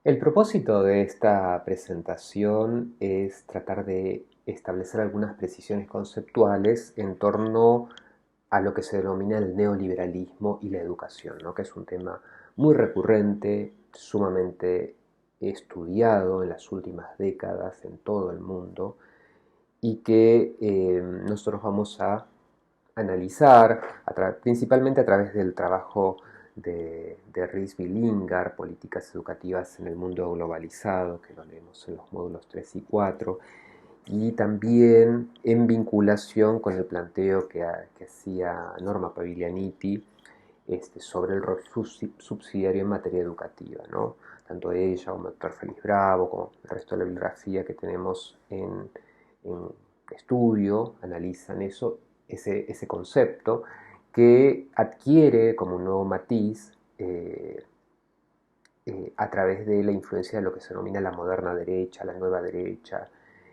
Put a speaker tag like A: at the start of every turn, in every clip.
A: El propósito de esta presentación es tratar de establecer algunas precisiones conceptuales en torno a lo que se denomina el neoliberalismo y la educación, ¿no? Que es un tema muy recurrente, sumamente estudiado en las últimas décadas en todo el mundo y que nosotros vamos a analizar, principalmente a través del trabajo de Risby Lingard, Políticas Educativas en el Mundo Globalizado, que lo leemos en los módulos 3 y 4, y también en vinculación con el planteo que hacía Norma Paviglianiti sobre el rol subsidiario en materia educativa, ¿no? Tanto ella como el doctor Félix Bravo, como el resto de la bibliografía que tenemos en estudio, analizan ese concepto que adquiere como un nuevo matiz a través de la influencia de lo que se denomina la moderna derecha, la nueva derecha,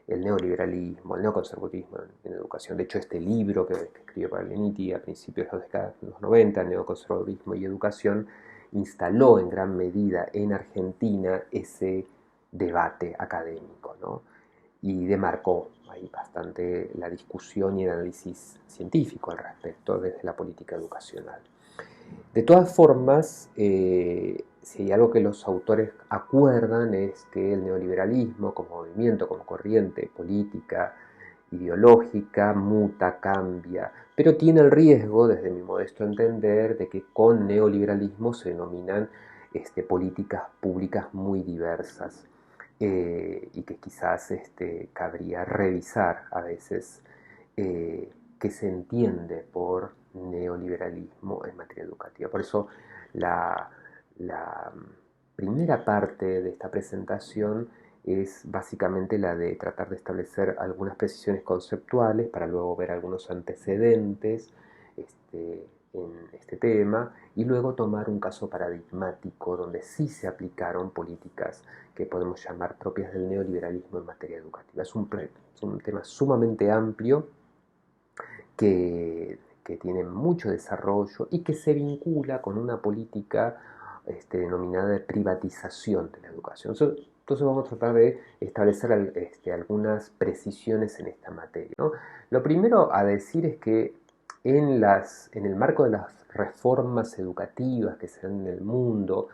A: el neoliberalismo, el neoconservatismo en educación. De hecho, este libro que escribió Paglianiti a principios de los 90, el neoconservadurismo y educación, instaló en gran medida en Argentina ese debate académico, ¿no? Y demarcó ahí bastante la discusión y el análisis científico al respecto desde la política educacional. De todas formas, si hay algo que los autores acuerdan es que el neoliberalismo como movimiento, como corriente política, ideológica, muta, cambia, pero tiene el riesgo, desde mi modesto entender, de que con neoliberalismo se denominan políticas públicas muy diversas y que quizás cabría revisar a veces qué se entiende por neoliberalismo en materia educativa. Por eso la, la primera parte de esta presentación es básicamente la de tratar de establecer algunas precisiones conceptuales para luego ver algunos antecedentes en este tema y luego tomar un caso paradigmático donde sí se aplicaron políticas que podemos llamar propias del neoliberalismo en materia educativa. Es un tema sumamente amplio que tiene mucho desarrollo y que se vincula con una política denominada de privatización de la educación. Entonces vamos a tratar de establecer algunas precisiones en esta materia, ¿no? Lo primero a decir es que en el marco de las reformas educativas que se dan en el mundo,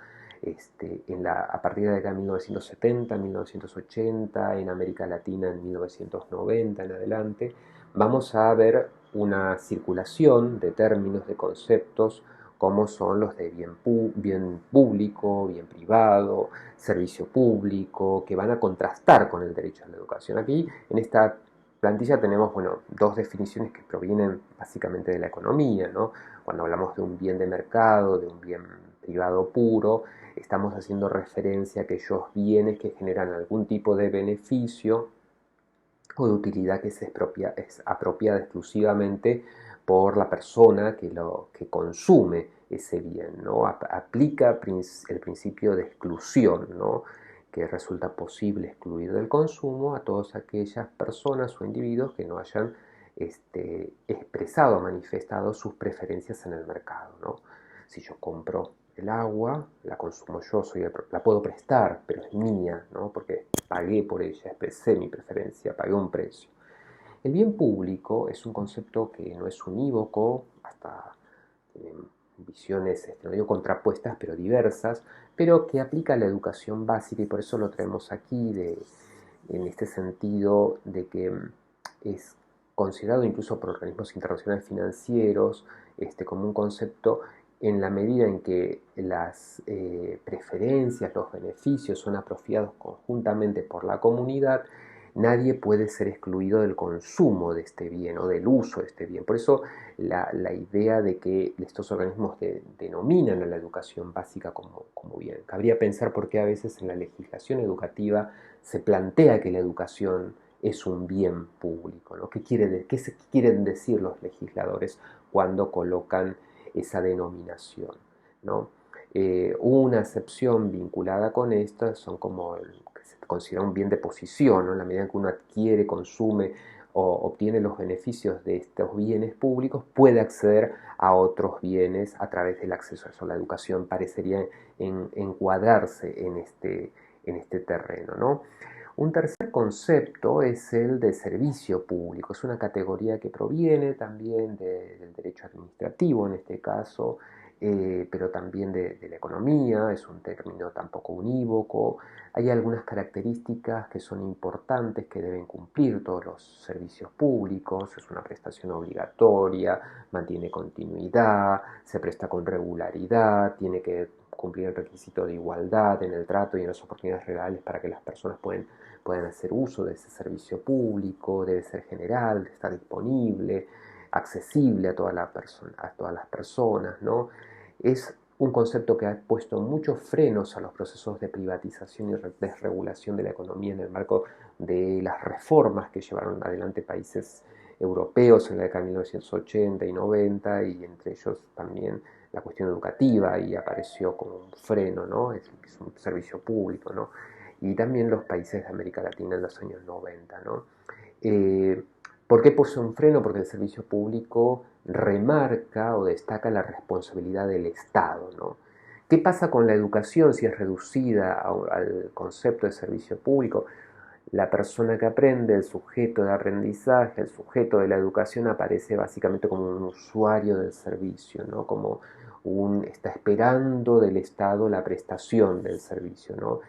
A: a partir de la década de 1970, 1980, en América Latina en 1990 en adelante, vamos a ver una circulación de términos, de conceptos, como son los de bien público, bien privado, servicio público, que van a contrastar con el derecho a la educación. Aquí, en esta plantilla, tenemos dos definiciones que provienen básicamente de la economía, ¿no? Cuando hablamos de un bien de mercado, de un bien privado puro, estamos haciendo referencia a aquellos bienes que generan algún tipo de beneficio o de utilidad que es apropiada exclusivamente por la persona que consume ese bien, ¿no? Aplica el principio de exclusión, ¿no? Que resulta posible excluir del consumo a todas aquellas personas o individuos que no hayan expresado o manifestado sus preferencias en el mercado, ¿no? Si yo compro el agua, la consumo yo, la puedo prestar, pero es mía, ¿no? Porque pagué por ella, expresé mi preferencia, pagué un precio. El bien público es un concepto que no es unívoco, hasta tiene visiones, no digo contrapuestas, pero diversas, pero que aplica a la educación básica y por eso lo traemos aquí en este sentido de que es considerado incluso por organismos internacionales financieros como un concepto en la medida en que las preferencias, los beneficios son apropiados conjuntamente por la comunidad, nadie puede ser excluido del consumo de este bien o del uso de este bien. Por eso la idea de que estos organismos denominan a la educación básica como bien. Cabría pensar por qué a veces en la legislación educativa se plantea que la educación es un bien público, ¿no? ¿Qué quieren decir los legisladores cuando colocan esa denominación, ¿no? Una excepción vinculada con esta son como el que se considera un bien de posición, ¿no? En la medida en que uno adquiere, consume obtiene los beneficios de estos bienes públicos puede acceder a otros bienes a través del acceso a eso. La educación parecería encuadrarse en este terreno, ¿no? Un tercer concepto es el de servicio público. Es una categoría que proviene también del derecho administrativo en este caso, pero también de la economía. Es un término tampoco unívoco. Hay algunas características que son importantes que deben cumplir todos los servicios públicos. Es una prestación obligatoria, mantiene continuidad, se presta con regularidad, tiene que cumplir el requisito de igualdad en el trato y en las oportunidades reales para que las personas puedan hacer uso de ese servicio público, debe ser general, estar disponible, accesible a todas las personas, ¿no? Es un concepto que ha puesto muchos frenos a los procesos de privatización y desregulación de la economía en el marco de las reformas que llevaron adelante países europeos en la década de 1980 y 90, y entre ellos también la cuestión educativa, y apareció como un freno, ¿no? Es un servicio público, ¿no? Y también los países de América Latina en los años 90, ¿no? ¿Por qué puso un freno? Porque el servicio público remarca o destaca la responsabilidad del Estado, ¿no? ¿Qué pasa con la educación si es reducida al concepto de servicio público? La persona que aprende, el sujeto de aprendizaje, el sujeto de la educación aparece básicamente como un usuario del servicio, ¿no? Como está esperando del Estado la prestación del servicio, ¿no?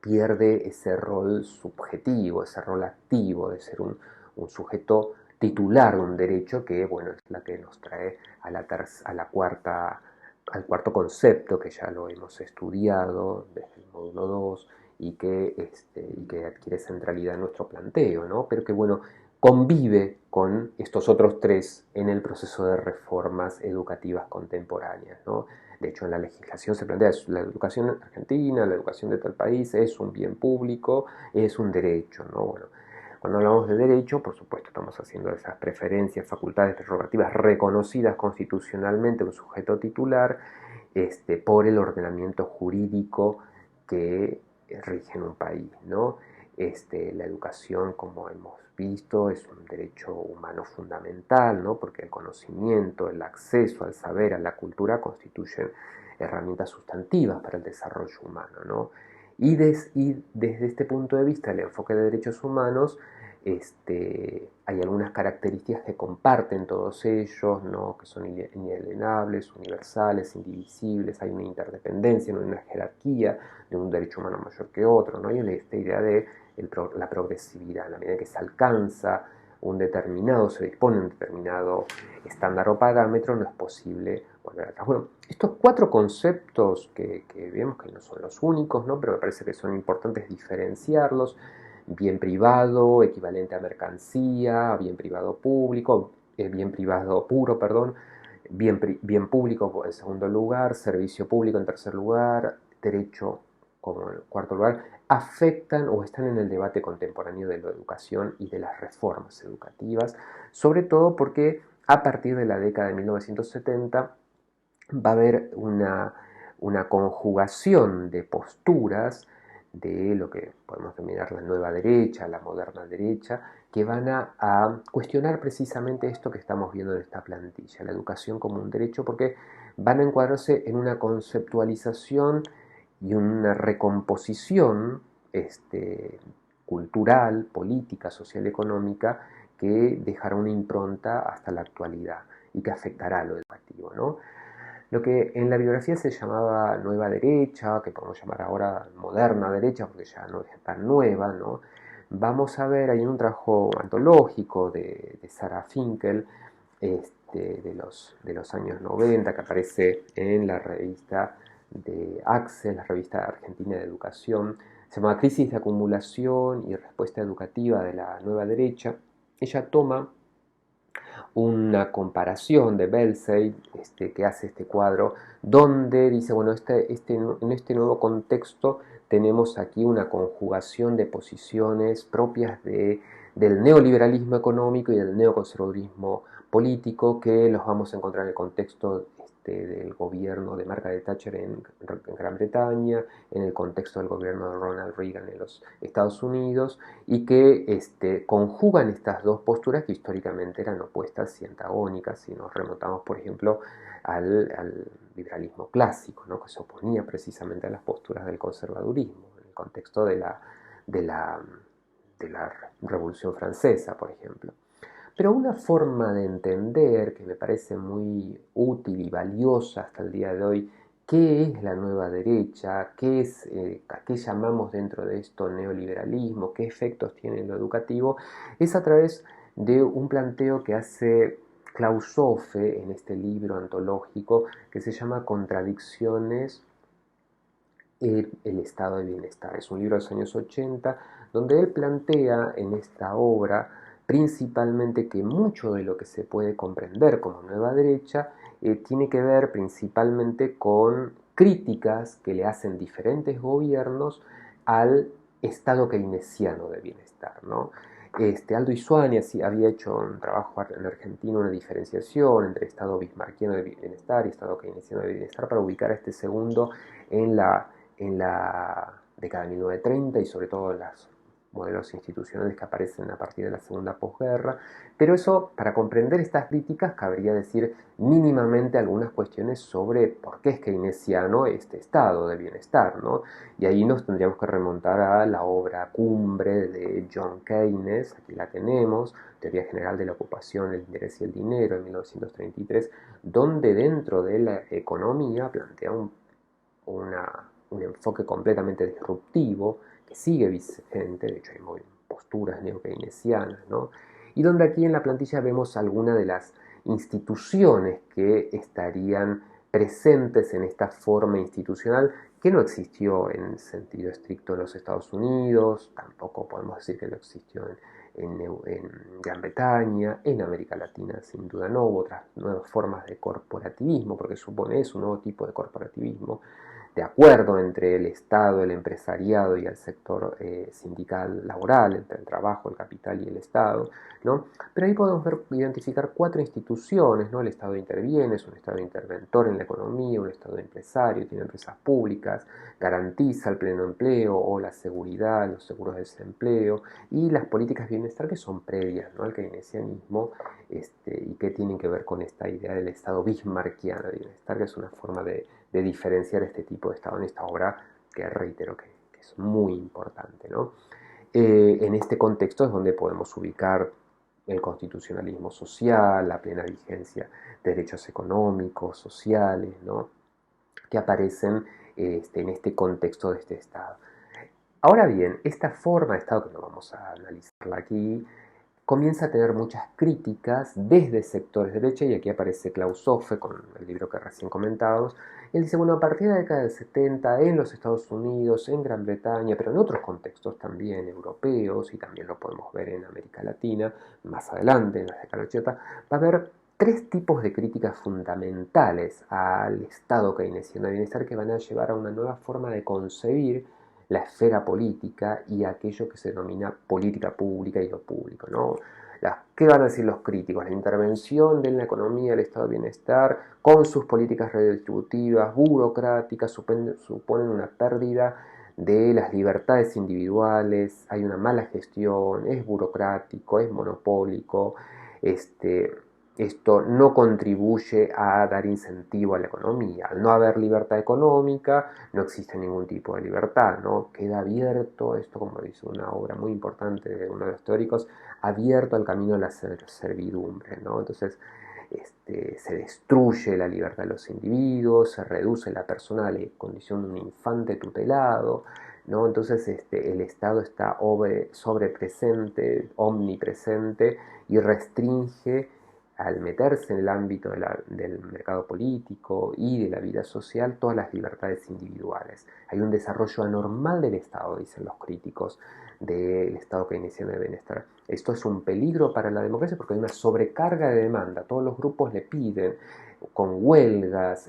A: Pierde ese rol subjetivo, ese rol activo de ser un sujeto titular de un derecho que, bueno, es la que nos trae al cuarto concepto que ya lo hemos estudiado desde el módulo 2 y que adquiere centralidad en nuestro planteo, ¿no? Pero que, bueno, convive con estos otros tres en el proceso de reformas educativas contemporáneas, ¿no? De hecho, en la legislación se plantea la educación argentina, la educación de tal país es un bien público, es un derecho, ¿no? Bueno, cuando hablamos de derecho, por supuesto, estamos haciendo esas preferencias, facultades, prerrogativas reconocidas constitucionalmente un sujeto titular por el ordenamiento jurídico que rige en un país, ¿no? La educación, como hemos visto, es un derecho humano fundamental, ¿no? Porque el conocimiento, el acceso al saber, a la cultura constituyen herramientas sustantivas para el desarrollo humano, ¿no? Y desde este punto de vista, el enfoque de derechos humanos, hay algunas características que comparten todos ellos, ¿no? Que son inalienables, universales, indivisibles, hay una interdependencia, no hay una jerarquía de un derecho humano mayor que otro, ¿no? Hay esta idea de la progresividad, a la medida que se alcanza se dispone un determinado estándar o parámetro, no es posible volver atrás. Bueno, estos cuatro conceptos que vemos que no son los únicos, ¿no? Pero me parece que son importantes diferenciarlos: bien privado, equivalente a mercancía, bien privado público, bien privado puro, perdón, bien público en segundo lugar, servicio público en tercer lugar, derecho como en cuarto lugar, afectan o están en el debate contemporáneo de la educación y de las reformas educativas, sobre todo porque a partir de la década de 1970 va a haber una conjugación de posturas de lo que podemos denominar la nueva derecha, la moderna derecha, que van a cuestionar precisamente esto que estamos viendo en esta plantilla, la educación como un derecho, porque van a encuadrarse en una conceptualización y una recomposición cultural, política, social, económica, que dejará una impronta hasta la actualidad y que afectará a lo educativo, ¿no? Lo que en la bibliografía se llamaba nueva derecha, que podemos llamar ahora moderna derecha, porque ya no es tan nueva, ¿no? Vamos a ver, hay un trabajo antológico de Sarah Finkel, de los años 90, que aparece en la revista de Axel, la revista argentina de educación, se llama Crisis de acumulación y respuesta educativa de la nueva derecha. Ella toma una comparación de Belsey, que hace este cuadro, donde dice, bueno, en este nuevo contexto tenemos aquí una conjugación de posiciones propias del neoliberalismo económico y del neoconservadurismo político, que los vamos a encontrar en el contexto del gobierno de Margaret Thatcher en Gran Bretaña, en el contexto del gobierno de Ronald Reagan en los Estados Unidos, y que conjugan estas dos posturas que históricamente eran opuestas y antagónicas. Si nos remontamos, por ejemplo, al liberalismo clásico, ¿no?, que se oponía precisamente a las posturas del conservadurismo, en el contexto de la, de la Revolución Francesa, por ejemplo. Pero una forma de entender que me parece muy útil y valiosa hasta el día de hoy, qué es la nueva derecha, a qué llamamos dentro de esto neoliberalismo, qué efectos tiene en lo educativo, es a través de un planteo que hace Klaus Hofe en este libro antológico que se llama Contradicciones en el estado de bienestar. Es un libro de los años 80 donde él plantea en esta obra principalmente que mucho de lo que se puede comprender como nueva derecha tiene que ver principalmente con críticas que le hacen diferentes gobiernos al estado keynesiano de bienestar, ¿no? Aldo Isuani había hecho un trabajo en Argentina, una diferenciación entre estado bismarckiano de bienestar y estado keynesiano de bienestar para ubicar a este segundo en la década de 1930 y sobre todo en los modelos institucionales que aparecen a partir de la segunda posguerra. Pero eso, para comprender estas críticas, cabría decir mínimamente algunas cuestiones sobre por qué es keynesiano este estado de bienestar, ¿no? Y ahí nos tendríamos que remontar a la obra cumbre de John Keynes, aquí la tenemos, Teoría General de la Ocupación, el Interés y el Dinero, en 1933, donde dentro de la economía plantea un enfoque completamente disruptivo que sigue vigente, de hecho hay posturas neo-keynesianas, ¿no? Y donde aquí en la plantilla vemos algunas de las instituciones que estarían presentes en esta forma institucional que no existió en sentido estricto en los Estados Unidos, tampoco podemos decir que no existió en Gran Bretaña, en América Latina sin duda no, hubo otras nuevas formas de corporativismo, porque supone es un nuevo tipo de corporativismo, de acuerdo entre el Estado, el empresariado y el sector sindical laboral, entre el trabajo, el capital y el Estado, ¿no? Pero ahí podemos identificar cuatro instituciones, ¿no? El Estado interviene, es un Estado interventor en la economía, un Estado empresario, tiene empresas públicas, garantiza el pleno empleo o la seguridad, los seguros de desempleo y las políticas de bienestar que son previas, ¿no?, al keynesianismo y que tienen que ver con esta idea del Estado bismarckiano de bienestar, que es una forma de diferenciar este tipo de Estado en esta obra que reitero que es muy importante, ¿no? En este contexto es donde podemos ubicar el constitucionalismo social, la plena vigencia de derechos económicos, sociales, ¿no?, que aparecen en este contexto de este Estado. Ahora bien, esta forma de Estado, que no vamos a analizarla aquí, comienza a tener muchas críticas desde sectores de derecha, y aquí aparece Klaus Hofe con el libro que recién comentábamos. Él dice, bueno, a partir de la década del 70, en los Estados Unidos, en Gran Bretaña, pero en otros contextos también europeos, y también lo podemos ver en América Latina, más adelante, en la década del 80, va a haber tres tipos de críticas fundamentales al Estado keynesiano de bienestar que van a llevar a una nueva forma de concebir la esfera política y aquello que se denomina política pública y lo público, ¿no? ¿Qué van a decir los críticos? La intervención de la economía del estado de bienestar con sus políticas redistributivas, burocráticas, suponen una pérdida de las libertades individuales, hay una mala gestión, es burocrático, es monopólico, esto no contribuye a dar incentivo a la economía. Al no haber libertad económica, no existe ningún tipo de libertad, ¿no? Queda abierto, esto como dice una obra muy importante de uno de los teóricos, abierto al camino de la servidumbre, ¿no? Entonces, se destruye la libertad de los individuos, se reduce la persona a la condición de un infante tutelado, ¿no? Entonces el Estado está sobrepresente, omnipresente y restringe al meterse en el ámbito del mercado político y de la vida social todas las libertades individuales. Hay un desarrollo anormal del Estado, dicen los críticos del Estado keynesiano de bienestar. Esto es un peligro para la democracia porque hay una sobrecarga de demanda. Todos los grupos le piden con huelgas,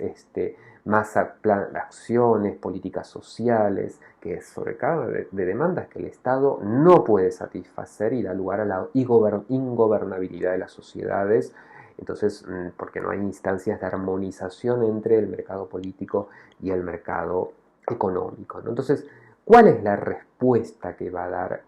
A: más acciones, políticas sociales, que es sobrecarga de demandas que el Estado no puede satisfacer y da lugar a la ingobernabilidad de las sociedades Entonces, porque no hay instancias de armonización entre el mercado político y el mercado económico, ¿no? Entonces, ¿cuál es la respuesta que va a dar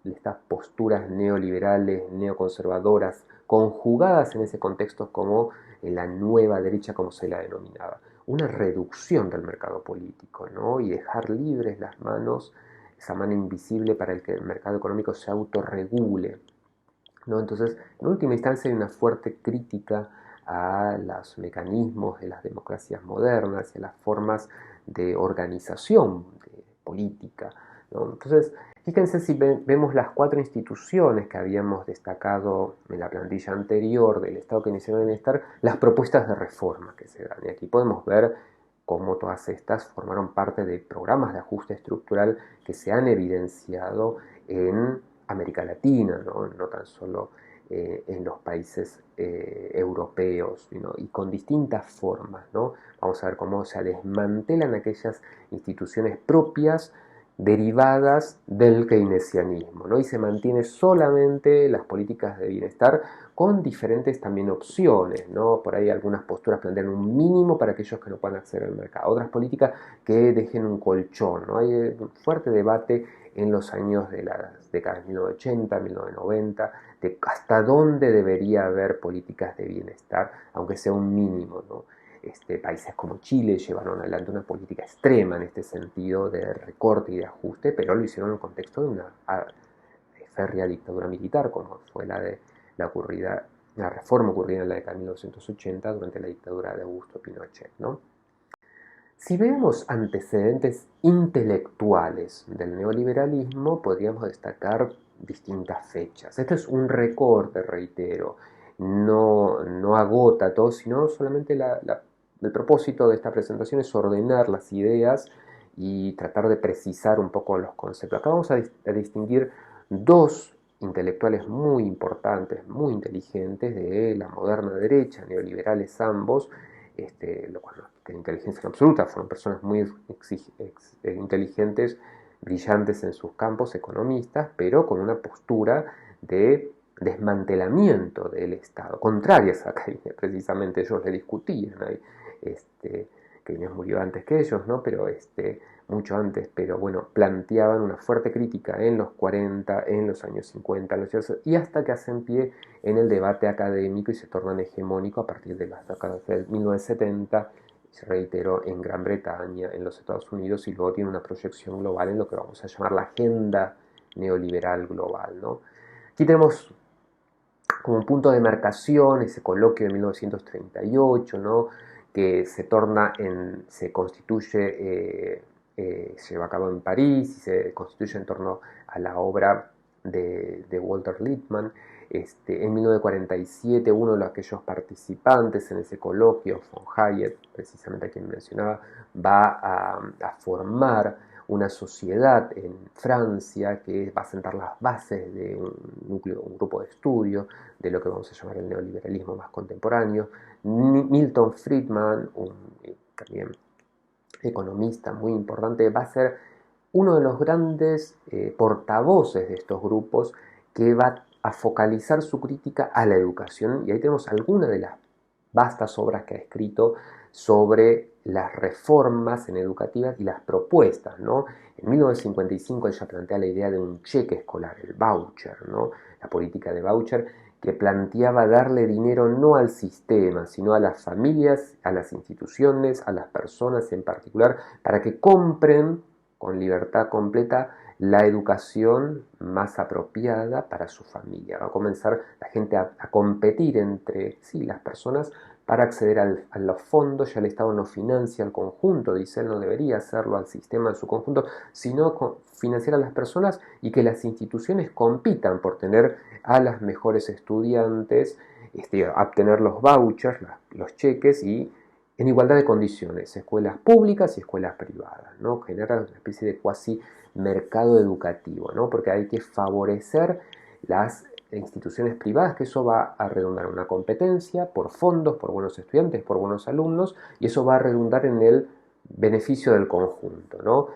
A: estas posturas neoliberales, neoconservadoras, conjugadas en ese contexto como la nueva derecha, como se la denominaba? Una reducción del mercado político, ¿no? Y dejar libres las manos, esa mano invisible para el que el mercado económico se autorregule, ¿no? Entonces, en última instancia hay una fuerte crítica a los mecanismos de las democracias modernas y a las formas de organización política, ¿no? Entonces, fíjense si vemos las cuatro instituciones que habíamos destacado en la plantilla anterior del Estado Keynesiano de Bienestar, las propuestas de reforma que se dan. Y aquí podemos ver cómo todas estas formaron parte de programas de ajuste estructural que se han evidenciado en América Latina, no tan solo en los países europeos, ¿no? Y con distintas formas, ¿no? Vamos a ver cómo se desmantelan aquellas instituciones propias derivadas del keynesianismo, ¿no? Y se mantiene solamente las políticas de bienestar con diferentes también opciones, ¿no? Por ahí algunas posturas plantean un mínimo para aquellos que no puedan acceder al mercado, otras políticas que dejen un colchón, ¿no? Hay un fuerte debate en los años de las décadas 1980, 1990, de hasta dónde debería haber políticas de bienestar, aunque sea un mínimo, ¿no? Países como Chile llevaron adelante una política extrema en este sentido de recorte y de ajuste, pero lo hicieron en el contexto de una férrea dictadura militar, como fue la reforma ocurrida en la década de 1980 durante la dictadura de Augusto Pinochet, ¿no? Si vemos antecedentes intelectuales del neoliberalismo, podríamos destacar distintas fechas. Este es un recorte, reitero, no agota todo, sino solamente el propósito de esta presentación es ordenar las ideas y tratar de precisar un poco los conceptos. Acá vamos a distinguir dos intelectuales muy importantes, muy inteligentes de la moderna derecha, neoliberales ambos, lo cual no tiene inteligencia en absoluta, fueron personas muy inteligentes, brillantes en sus campos, economistas, pero con una postura de desmantelamiento del Estado, contrarias a Keynes, precisamente ellos le discutían ahí, Keynes murió antes que ellos, ¿no? Pero mucho antes, pero bueno, planteaban una fuerte crítica en los 40, en los años 50, y hasta que hacen pie en el debate académico y se tornan hegemónico a partir de las décadas del 1970, se reiteró en Gran Bretaña, en los Estados Unidos, y luego tiene una proyección global en lo que vamos a llamar la agenda neoliberal global, ¿no? Aquí tenemos como un punto de marcación ese coloquio de 1938, ¿no? Que se constituye, se lleva a cabo en París y se constituye en torno a la obra de Walter Lippmann. En 1947 uno de aquellos participantes en ese coloquio, von Hayek, precisamente a quien mencionaba, va a formar una sociedad en Francia que va a sentar las bases de un grupo de estudio de lo que vamos a llamar el neoliberalismo más contemporáneo. Milton Friedman, un también economista muy importante, va a ser uno de los grandes portavoces de estos grupos que va a focalizar su crítica a la educación, y ahí tenemos algunas de las vastas obras que ha escrito sobre las reformas en educativas y las propuestas, ¿no? En 1955 ella plantea la idea de un cheque escolar, el voucher, ¿no? La política de voucher, que planteaba darle dinero no al sistema, sino a las familias, a las instituciones, a las personas en particular, para que compren con libertad completa la educación más apropiada para su familia. Va a comenzar la gente a competir entre sí, las personas, para acceder a los fondos. Ya el Estado no financia al conjunto, dice él, no debería hacerlo al sistema en su conjunto, sino financiar a las personas y que las instituciones compitan por tener a las mejores estudiantes, obtener los vouchers, los cheques, y en igualdad de condiciones, escuelas públicas y escuelas privadas, ¿no? Generar una especie de cuasi mercado educativo, ¿no? Porque hay que favorecer las instituciones privadas, que eso va a redundar en una competencia por fondos, por buenos estudiantes, por buenos alumnos, y eso va a redundar en el beneficio del conjunto, ¿no?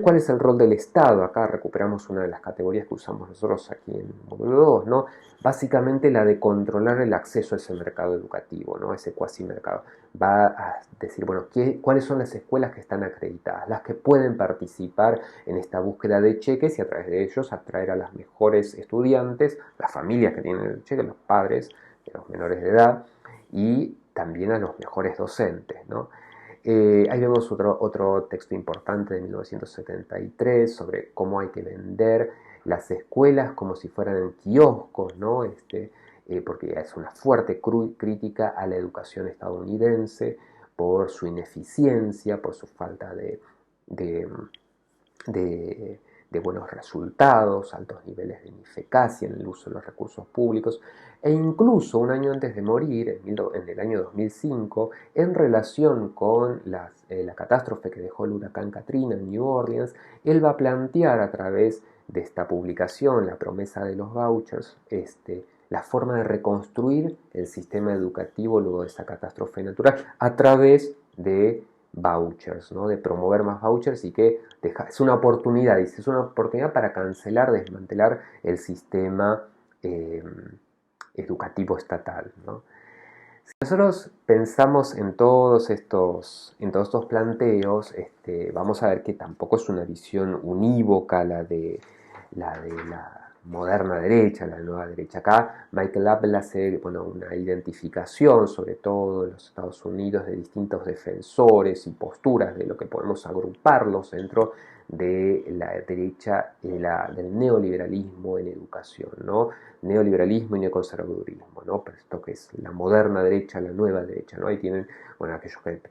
A: ¿Cuál es el rol del Estado? Acá recuperamos una de las categorías que usamos nosotros aquí en módulo 2, ¿no? Básicamente la de controlar el acceso a ese mercado educativo, ¿no? Ese cuasi mercado. Va a decir, bueno, ¿cuáles son las escuelas que están acreditadas? Las que pueden participar en esta búsqueda de cheques y a través de ellos atraer a las mejores estudiantes, las familias que tienen el cheque, los padres de los menores de edad y también a los mejores docentes, ¿no? Ahí vemos otro texto importante de 1973 sobre cómo hay que vender las escuelas como si fueran kioscos, ¿no? Porque es una fuerte crítica a la educación estadounidense por su ineficiencia, por su falta de, de, de buenos resultados, altos niveles de ineficacia en el uso de los recursos públicos, e incluso un año antes de morir, en el año 2005, en relación con la catástrofe que dejó el huracán Katrina en New Orleans, él va a plantear a través de esta publicación, La promesa de los vouchers, la forma de reconstruir el sistema educativo luego de esa catástrofe natural a través de vouchers, ¿no? De promover más vouchers y que es una oportunidad, dice, es una oportunidad para cancelar, desmantelar el sistema educativo estatal, ¿no? Si nosotros pensamos en todos estos planteos, vamos a ver que tampoco es una visión unívoca la moderna derecha, la nueva derecha. Acá Michael Appel hace una identificación, sobre todo en los Estados Unidos, de distintos defensores y posturas de lo que podemos agruparlos dentro de la derecha del neoliberalismo en educación, ¿no? Neoliberalismo y neoconservadurismo, ¿no? Pero esto que es la moderna derecha, la nueva derecha, ¿no? Ahí tienen, aquellos que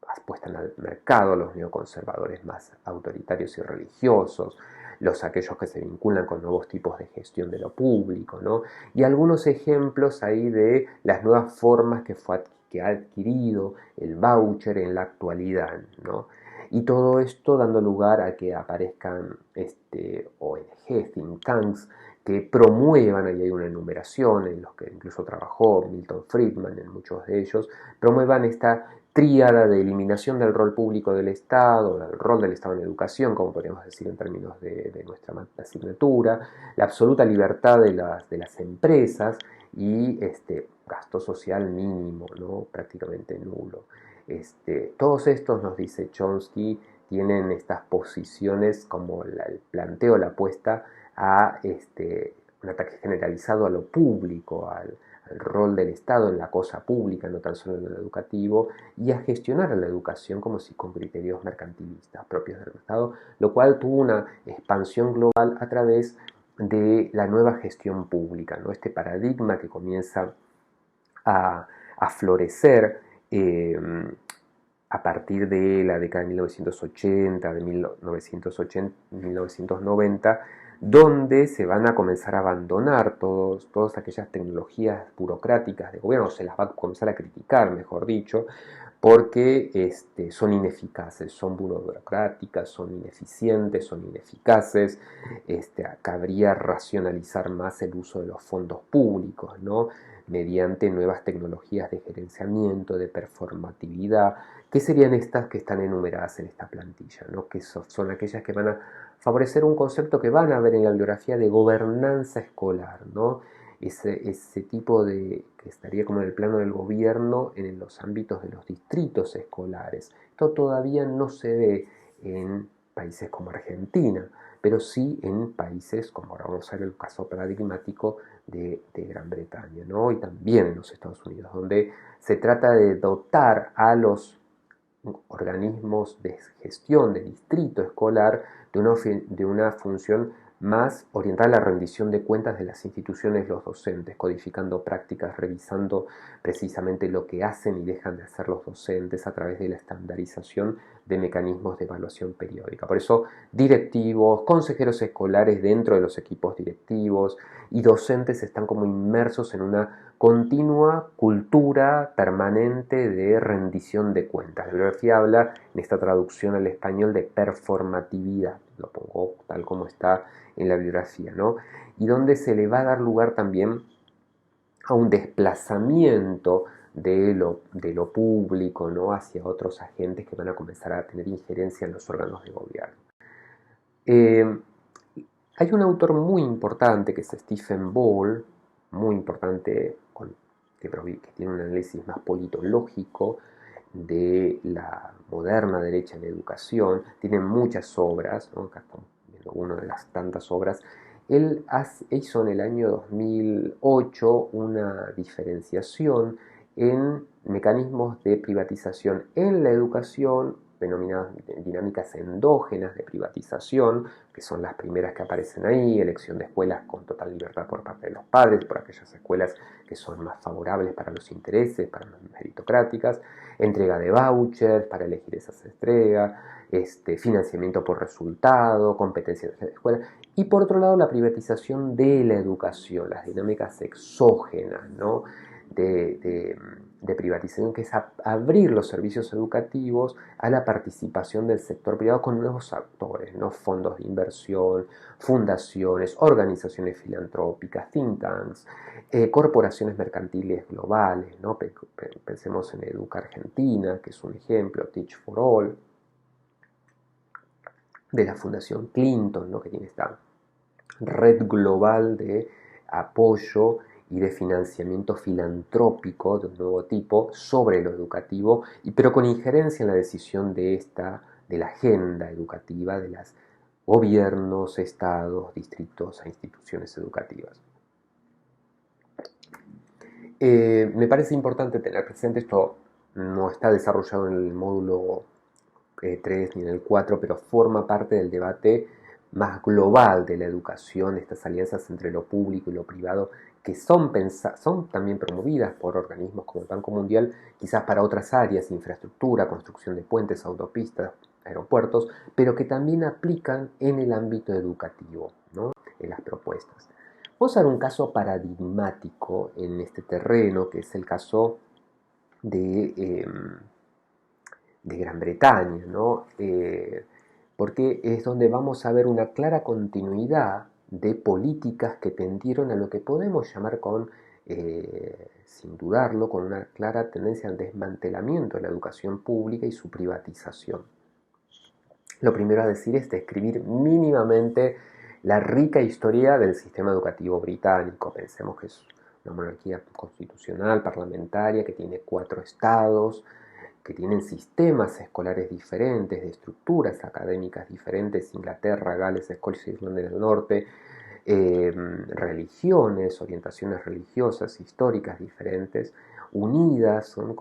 A: apuestan al mercado, los neoconservadores más autoritarios y religiosos, aquellos que se vinculan con nuevos tipos de gestión de lo público, ¿no? Y algunos ejemplos ahí de las nuevas formas que ha adquirido el voucher en la actualidad, ¿no? Y todo esto dando lugar a que aparezcan ONG, think tanks, que promuevan, ahí hay una enumeración en los que incluso trabajó Milton Friedman en muchos de ellos, promuevan esta tríada de eliminación del rol público del Estado, del rol del Estado en educación, como podríamos decir en términos de nuestra asignatura, la absoluta libertad de las empresas y gasto social mínimo, ¿no? Prácticamente nulo. Todos estos, nos dice Chomsky, tienen estas posiciones como el planteo, la apuesta a un ataque generalizado a lo público, al rol del Estado en la cosa pública, no tan solo en lo educativo, y a gestionar a la educación como si con criterios mercantilistas propios del Estado, lo cual tuvo una expansión global a través de la nueva gestión pública, ¿no? Este paradigma que comienza a florecer a partir de la década de 1980, de 1990, donde se van a comenzar a abandonar todas aquellas tecnologías burocráticas de gobierno, se las va a comenzar a criticar, mejor dicho, porque son ineficaces, son burocráticas, son ineficientes, son ineficaces. Cabría racionalizar más el uso de los fondos públicos, ¿no? Mediante nuevas tecnologías de gerenciamiento, de performatividad. ¿Qué serían estas que están enumeradas en esta plantilla, ¿no? Que son aquellas que van a favorecer un concepto que van a ver en la bibliografía de gobernanza escolar, ¿no? Ese tipo que estaría como en el plano del gobierno en los ámbitos de los distritos escolares. Esto todavía no se ve en países como Argentina, pero sí en países como, ahora vamos a ver el caso paradigmático de Gran Bretaña, ¿no? Y también en los Estados Unidos, donde se trata de dotar a los organismos de gestión de distrito escolar de una función más orientada a la rendición de cuentas de las instituciones, los docentes, codificando prácticas, revisando precisamente lo que hacen y dejan de hacer los docentes a través de la estandarización de mecanismos de evaluación periódica. Por eso, directivos, consejeros escolares dentro de los equipos directivos y docentes están como inmersos en una continua cultura permanente de rendición de cuentas. La bibliografía habla en esta traducción al español de performatividad, lo pongo tal como está en la bibliografía, ¿no? Y donde se le va a dar lugar también a un desplazamiento de lo público, ¿no? Hacia otros agentes que van a comenzar a tener injerencia en los órganos de gobierno. Eh, Hay un autor muy importante que es Stephen Ball, muy importante, que tiene un análisis más politológico de la moderna derecha en educación. Tiene muchas obras, ¿no? Acá estamos viendo una de las tantas obras. Él hizo en el año 2008 una diferenciación en mecanismos de privatización en la educación, denominadas dinámicas endógenas de privatización, que son las primeras que aparecen ahí: elección de escuelas con total libertad por parte de los padres, por aquellas escuelas que son más favorables para los intereses, para las meritocráticas, entrega de vouchers para elegir esas entregas, financiamiento por resultado, competencias de la escuela, y por otro lado la privatización de la educación, las dinámicas exógenas, ¿no? de privatización, que es abrir los servicios educativos a la participación del sector privado con nuevos actores, ¿no? Fondos de inversión, fundaciones, organizaciones filantrópicas, think tanks, corporaciones mercantiles globales, ¿no? Pensemos en Educa Argentina, que es un ejemplo, Teach for All, de la Fundación Clinton, ¿no? Que tiene esta red global de apoyo y de financiamiento filantrópico de un nuevo tipo sobre lo educativo, pero con injerencia en la decisión de la agenda educativa de los gobiernos, estados, distritos e instituciones educativas. Me parece importante tener presente, esto no está desarrollado en el módulo 3 ni en el 4, pero forma parte del debate más global de la educación, estas alianzas entre lo público y lo privado, que son también promovidas por organismos como el Banco Mundial, quizás para otras áreas: infraestructura, construcción de puentes, autopistas, aeropuertos, pero que también aplican en el ámbito educativo, ¿no? En las propuestas. Vamos a ver un caso paradigmático en este terreno, que es el caso de Gran Bretaña, ¿no? Porque es donde vamos a ver una clara continuidad de políticas que tendieron a lo que podemos llamar sin dudarlo, con una clara tendencia al desmantelamiento de la educación pública y su privatización. Lo primero a decir es describir mínimamente la rica historia del sistema educativo británico. Pensemos que es una monarquía constitucional, parlamentaria, que tiene 4 estados, que tienen sistemas escolares diferentes, de estructuras académicas diferentes: Inglaterra, Gales, Escocia, Irlanda del Norte, religiones, orientaciones religiosas, históricas diferentes, unidas, son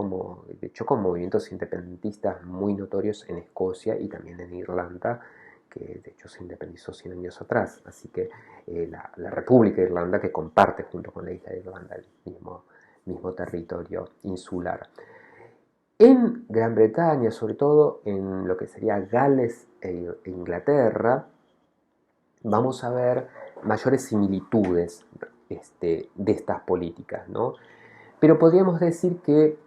A: de hecho, con movimientos independentistas muy notorios en Escocia y también en Irlanda, que de hecho se independizó 100 años atrás. Así que la República de Irlanda, que comparte junto con la isla de Irlanda el mismo territorio insular. En Gran Bretaña, sobre todo en lo que sería Gales e Inglaterra, vamos a ver mayores similitudes de estas políticas, ¿no? Pero podríamos decir que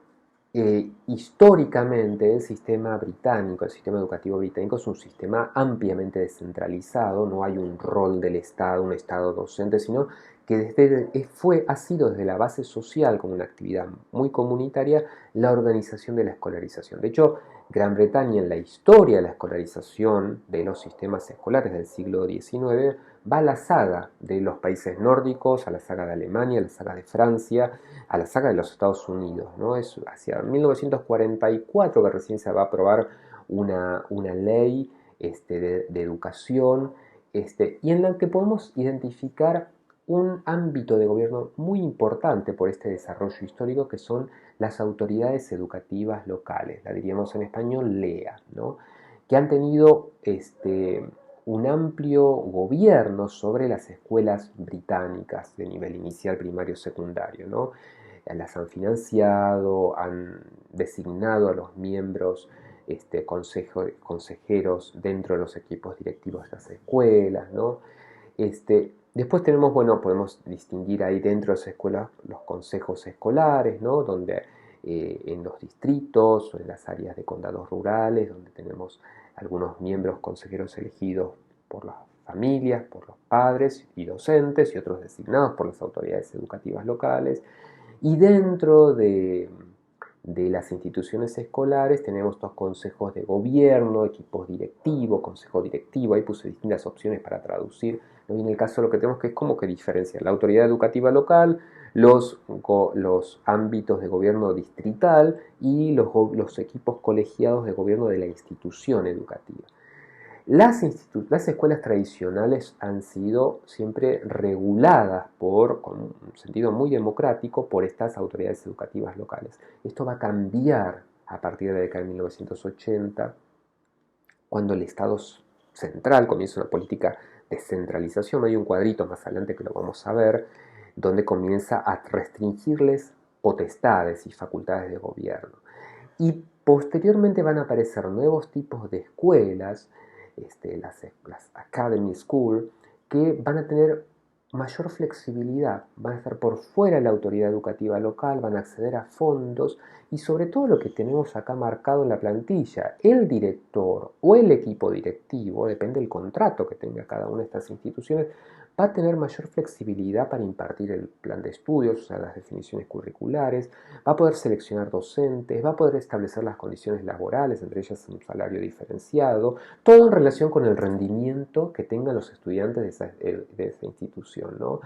A: históricamente el sistema británico, el sistema educativo británico, es un sistema ampliamente descentralizado. No hay un rol del Estado, un Estado docente, sino que ha sido desde la base social, como una actividad muy comunitaria, la organización de la escolarización. De hecho, Gran Bretaña, en la historia de la escolarización de los sistemas escolares del siglo XIX, va a la saga de los países nórdicos, a la saga de Alemania, a la saga de Francia, a la saga de los Estados Unidos, ¿no? Es hacia 1944 que recién se va a aprobar una ley de educación, y en la que podemos identificar un ámbito de gobierno muy importante por este desarrollo histórico, que son las autoridades educativas locales, la diríamos en español LEA, ¿no? Que han tenido un amplio gobierno sobre las escuelas británicas de nivel inicial, primario, secundario, ¿no? Las han financiado, han designado a los miembros consejeros dentro de los equipos directivos de las escuelas, ¿no? Después tenemos, bueno, podemos distinguir ahí dentro de esas escuelas los consejos escolares, ¿no? Donde en los distritos o en las áreas de condados rurales, donde tenemos algunos miembros consejeros elegidos por las familias, por los padres y docentes, y otros designados por las autoridades educativas locales. Y dentro de de las instituciones escolares tenemos estos consejos de gobierno, equipos directivos, consejo directivo, ahí puse distintas opciones para traducir. Y en el caso lo que tenemos que es como que diferenciar la autoridad educativa local, los ámbitos de gobierno distrital y los equipos colegiados de gobierno de la institución educativa. Las escuelas tradicionales han sido siempre reguladas con un sentido muy democrático por estas autoridades educativas locales. Esto va a cambiar a partir de la década de 1980, cuando el Estado central comienza una política de centralización. Hay un cuadrito más adelante que lo vamos a ver, donde comienza a restringirles potestades y facultades de gobierno. Y posteriormente van a aparecer nuevos tipos de escuelas, las Academy School, que van a tener mayor flexibilidad, van a estar por fuera de la autoridad educativa local, van a acceder a fondos y sobre todo lo que tenemos acá marcado en la plantilla, el director o el equipo directivo, depende del contrato que tenga cada una de estas instituciones, va a tener mayor flexibilidad para impartir el plan de estudios, o sea, las definiciones curriculares, va a poder seleccionar docentes, va a poder establecer las condiciones laborales, entre ellas un salario diferenciado, todo en relación con el rendimiento que tengan los estudiantes de esa institución, ¿no?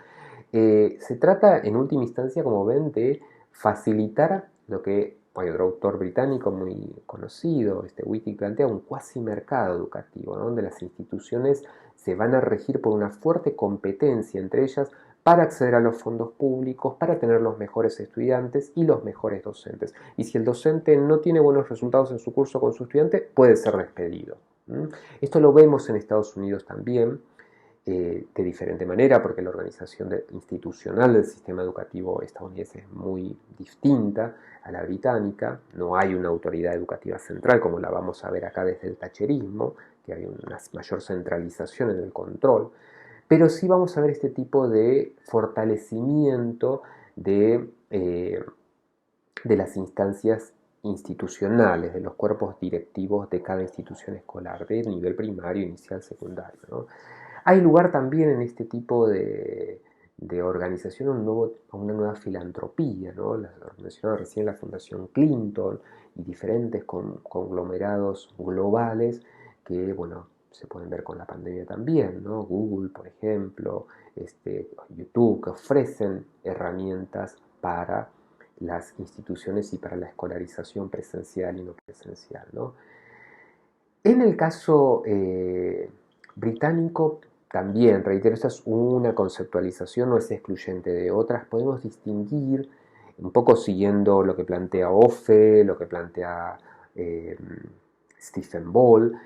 A: Se trata, en última instancia, como ven, de facilitar lo que hay otro autor británico muy conocido, Whitty, plantea un cuasi mercado educativo, ¿no? Donde las instituciones se van a regir por una fuerte competencia entre ellas para acceder a los fondos públicos, para tener los mejores estudiantes y los mejores docentes. Y si el docente no tiene buenos resultados en su curso con su estudiante, puede ser despedido. Esto lo vemos en Estados Unidos también, de diferente manera, porque la organización institucional del sistema educativo estadounidense es muy distinta a la británica. No hay una autoridad educativa central, como la vamos a ver acá desde el thatcherismo, que hay una mayor centralización en el control, pero sí vamos a ver este tipo de fortalecimiento de las instancias institucionales, de los cuerpos directivos de cada institución escolar, de nivel primario, inicial, secundario, ¿no? Hay lugar también en este tipo de organización a una nueva filantropía, ¿no? La mencionaba recién la Fundación Clinton y diferentes conglomerados globales que, bueno, se pueden ver con la pandemia también, ¿no? Google, por ejemplo, YouTube, que ofrecen herramientas para las instituciones y para la escolarización presencial y no presencial, ¿no? En el caso británico, también, reitero, esta es una conceptualización, no es excluyente de otras. Podemos distinguir, un poco siguiendo lo que plantea Offe, lo que plantea eh, Stephen Ball,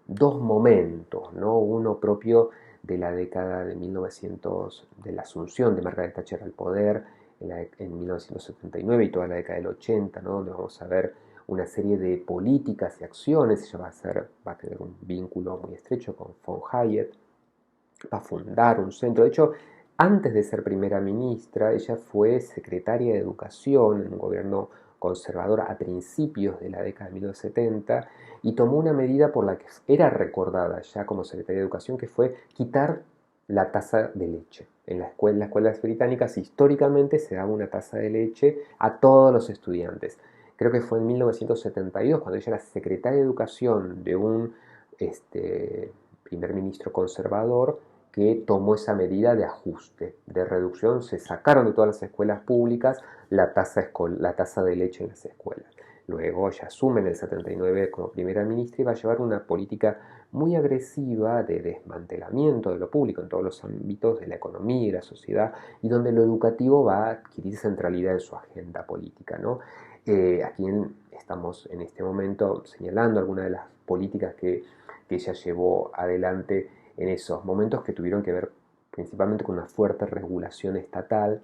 A: dos momentos, ¿no? Uno propio de la década de 1900, de la asunción de Margaret Thatcher al poder en 1979 y toda la década del 80, ¿no? Donde vamos a ver una serie de políticas y acciones. Ella va a tener un vínculo muy estrecho con von Hayek, va a fundar un centro. De hecho, antes de ser primera ministra, ella fue secretaria de Educación en un gobierno conservador a principios de la década de 1970 y tomó una medida por la que era recordada ya como secretaria de Educación, que fue quitar la taza de leche. En las escuelas británicas históricamente se daba una taza de leche a todos los estudiantes. Creo que fue en 1972, cuando ella era secretaria de Educación de un primer ministro conservador, que tomó esa medida de ajuste, de reducción. Se sacaron de todas las escuelas públicas la tasa de leche en las escuelas. Luego ella asume en el 79 como primera ministra y va a llevar una política muy agresiva de desmantelamiento de lo público en todos los ámbitos de la economía y la sociedad, y donde lo educativo va a adquirir centralidad en su agenda política, ¿no? Aquí estamos en este momento señalando algunas de las políticas que ella llevó adelante en esos momentos, que tuvieron que ver principalmente con una fuerte regulación estatal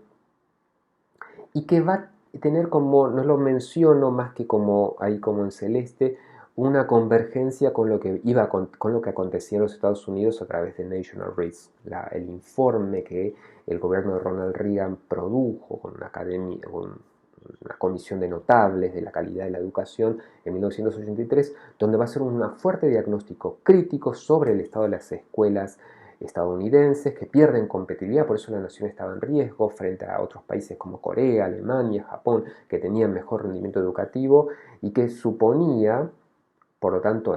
A: y que va a tener, como, no lo menciono más que como ahí como en celeste, una convergencia con lo que con lo que acontecía en los Estados Unidos a través de National Risk, el informe que el gobierno de Ronald Reagan produjo con una comisión de notables de la calidad de la educación en 1983, donde va a ser un fuerte diagnóstico crítico sobre el estado de las escuelas estadounidenses que pierden competitividad, por eso la nación estaba en riesgo frente a otros países como Corea, Alemania, Japón, que tenían mejor rendimiento educativo y que suponía, por lo tanto,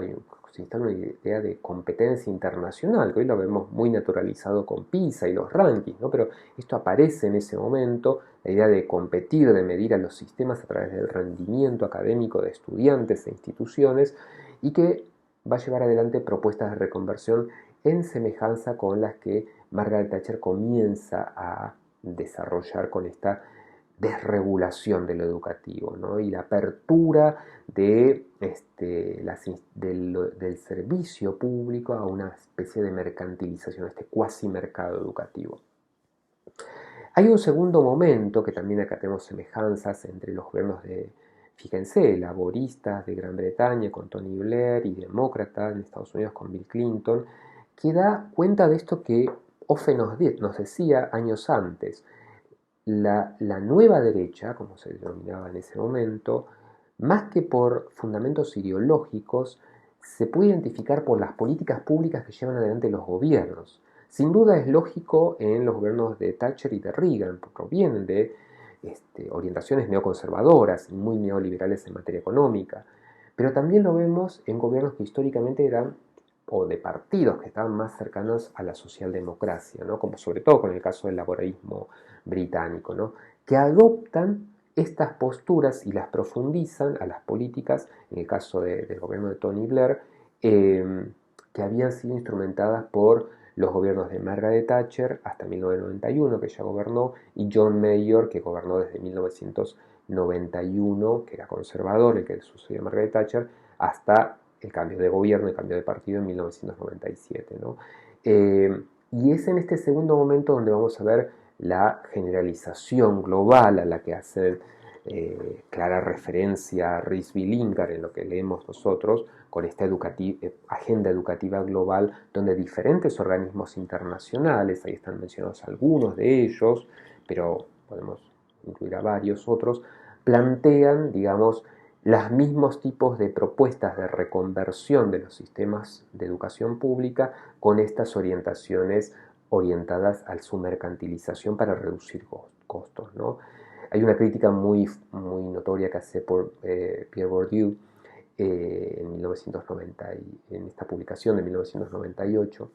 A: se instala una idea de competencia internacional, que hoy lo vemos muy naturalizado con PISA y los rankings, ¿no? Pero esto aparece en ese momento, la idea de competir, de medir a los sistemas a través del rendimiento académico de estudiantes e instituciones, y que va a llevar adelante propuestas de reconversión en semejanza con las que Margaret Thatcher comienza a desarrollar con esta desregulación de lo educativo, ¿no? Y la apertura del servicio público a una especie de mercantilización, este cuasi mercado educativo. Hay un segundo momento que también acá tenemos semejanzas entre los gobiernos de, fíjense, laboristas de Gran Bretaña con Tony Blair y demócratas en Estados Unidos con Bill Clinton, que da cuenta de esto que Offe nos decía años antes. La nueva derecha, como se denominaba en ese momento, más que por fundamentos ideológicos, se puede identificar por las políticas públicas que llevan adelante los gobiernos. Sin duda es lógico en los gobiernos de Thatcher y de Reagan, porque provienen de orientaciones neoconservadoras y muy neoliberales en materia económica, pero también lo vemos en gobiernos que históricamente eran, o de partidos que estaban más cercanos a la socialdemocracia, ¿no? Como sobre todo con el caso del laborismo británico, ¿no? Que adoptan estas posturas y las profundizan a las políticas, en el caso del gobierno de Tony Blair, que habían sido instrumentadas por los gobiernos de Margaret Thatcher hasta 1991, que ya gobernó, y John Major, que gobernó desde 1991, que era conservador, el que sucedió a Margaret Thatcher, hasta el cambio de gobierno, el cambio de partido en 1997, ¿no? Y es en este segundo momento donde vamos a ver la generalización global a la que hacen clara referencia Rizvi Lingard en lo que leemos nosotros, con esta agenda educativa global, donde diferentes organismos internacionales, ahí están mencionados algunos de ellos, pero podemos incluir a varios otros, plantean, digamos, los mismos tipos de propuestas de reconversión de los sistemas de educación pública con estas orientaciones orientadas a su mercantilización para reducir costos, ¿no? Hay una crítica muy notoria que hace por Pierre Bourdieu en 1990, en esta publicación de 1998,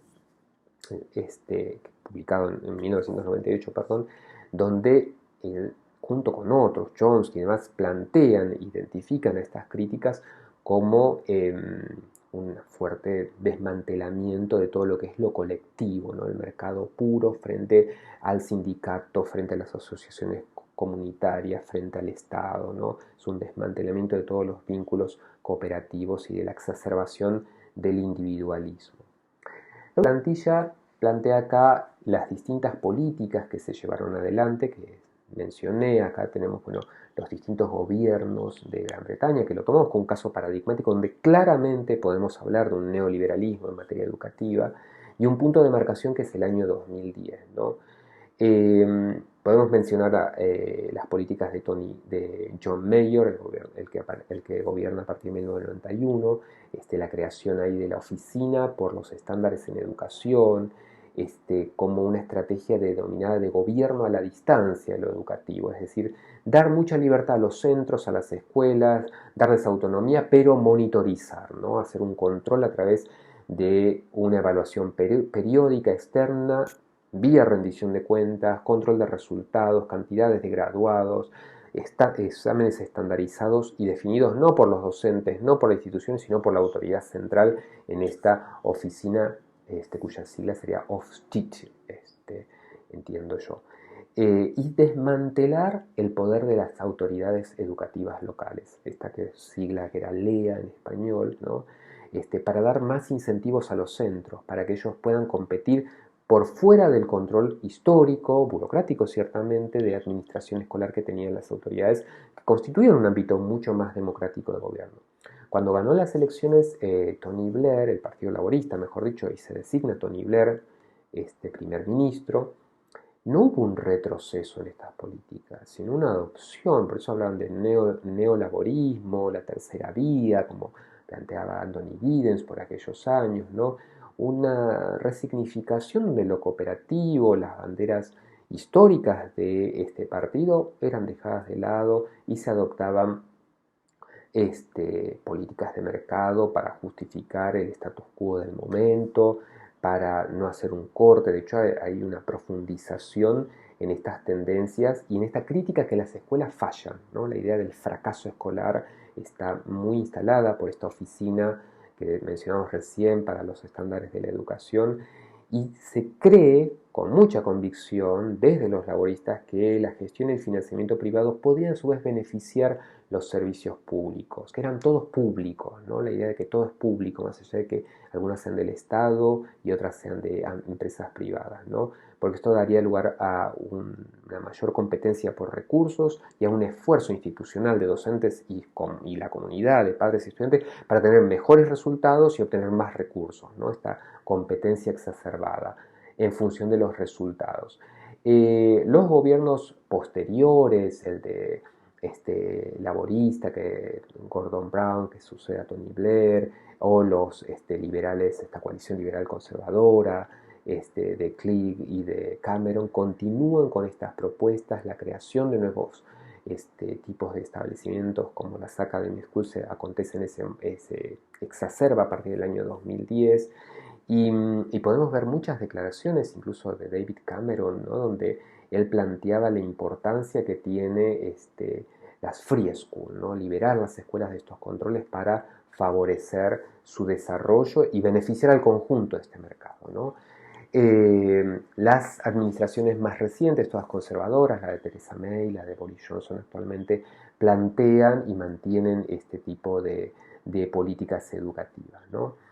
A: publicado en 1998, perdón, donde junto con otros, Chomsky y demás, plantean, identifican a estas críticas como un fuerte desmantelamiento de todo lo que es lo colectivo, ¿no? El mercado puro frente al sindicato, frente a las asociaciones comunitarias, frente al Estado, ¿no? Es un desmantelamiento de todos los vínculos cooperativos y de la exacerbación del individualismo. La plantilla plantea acá las distintas políticas que se llevaron adelante, que mencioné. Acá tenemos los distintos gobiernos de Gran Bretaña, que lo tomamos como un caso paradigmático donde claramente podemos hablar de un neoliberalismo en materia educativa, y un punto de marcación que es el año 2010, ¿no? Podemos mencionar las políticas de John Major, el que gobierna a partir de 1991, la creación ahí de la oficina por los estándares en educación, como una estrategia denominada de gobierno a la distancia de lo educativo, es decir, dar mucha libertad a los centros, a las escuelas, darles autonomía, pero monitorizar, ¿no? Hacer un control a través de una evaluación periódica externa, vía rendición de cuentas, control de resultados, cantidades de graduados, exámenes estandarizados y definidos no por los docentes, no por la institución, sino por la autoridad central en esta oficina, cuya sigla sería Ofsted, entiendo yo. Y desmantelar el poder de las autoridades educativas locales, esta sigla que era LEA en español, ¿no? Para dar más incentivos a los centros, para que ellos puedan competir por fuera del control histórico, burocrático ciertamente, de administración escolar que tenían las autoridades, que constituían un ámbito mucho más democrático de gobierno. Cuando ganó las elecciones Tony Blair, el Partido Laborista, mejor dicho, y se designa Tony Blair primer ministro, no hubo un retroceso en estas políticas, sino una adopción. Por eso hablan de neolaborismo, la tercera vía, como planteaba Anthony Giddens por aquellos años, ¿no? Una resignificación de lo cooperativo, las banderas históricas de este partido eran dejadas de lado y se adoptaban políticas de mercado para justificar el status quo del momento, para no hacer un corte. De hecho, hay una profundización en estas tendencias y en esta crítica que las escuelas fallan, ¿no? La idea del fracaso escolar está muy instalada por esta oficina que mencionamos recién para los estándares de la educación, y se cree con mucha convicción desde los laboristas que la gestión y el financiamiento privado podían a su vez beneficiar los servicios públicos, que eran todos públicos, ¿no? La idea de que todo es público, más allá de que algunas sean del Estado y otras sean de empresas privadas, ¿no? Porque esto daría lugar a una mayor competencia por recursos y a un esfuerzo institucional de docentes y la comunidad de padres y estudiantes para tener mejores resultados y obtener más recursos, ¿no? Esta competencia exacerbada en función de los resultados. Los gobiernos posteriores, el de laborista, Gordon Brown, que sucede a Tony Blair, o los liberales, esta coalición liberal conservadora, de Clegg y de Cameron, continúan con estas propuestas, la creación de nuevos tipos de establecimientos como las Academy Schools acontece se exacerba a partir del año 2010, y podemos ver muchas declaraciones, incluso de David Cameron, ¿no? Donde él planteaba la importancia que tiene las free school, ¿no? Liberar las escuelas de estos controles para favorecer su desarrollo y beneficiar al conjunto de este mercado, ¿no? Las administraciones más recientes, todas conservadoras, la de Theresa May, la de Boris Johnson actualmente, plantean y mantienen este tipo de políticas educativas, ¿no?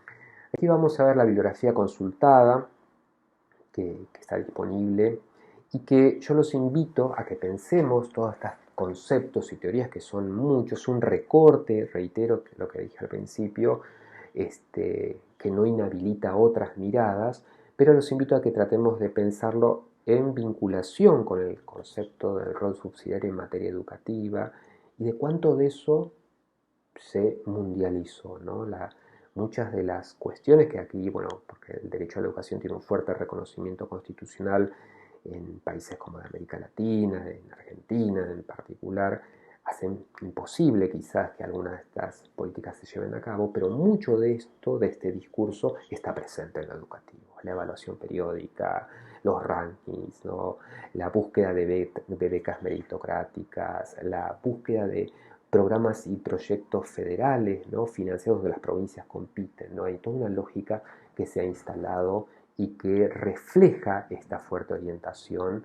A: Aquí vamos a ver la bibliografía consultada que está disponible y que yo los invito a que pensemos todos estos conceptos y teorías que son muchos, un recorte, reitero lo que dije al principio, que no inhabilita otras miradas, pero los invito a que tratemos de pensarlo en vinculación con el concepto del rol subsidiario en materia educativa y de cuánto de eso se mundializó, ¿no? Muchas de las cuestiones que aquí, bueno, porque el derecho a la educación tiene un fuerte reconocimiento constitucional en países como de América Latina, en Argentina en particular, hacen imposible quizás que algunas de estas políticas se lleven a cabo, pero mucho de esto, de este discurso, está presente en lo educativo. La evaluación periódica, los rankings, ¿no? La búsqueda de becas meritocráticas, la búsqueda de programas y proyectos federales, ¿no? Financiados de las provincias compiten, ¿no? Hay toda una lógica que se ha instalado y que refleja esta fuerte orientación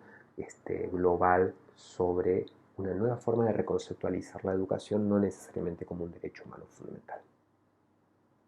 A: global sobre una nueva forma de reconceptualizar la educación, no necesariamente como un derecho humano fundamental.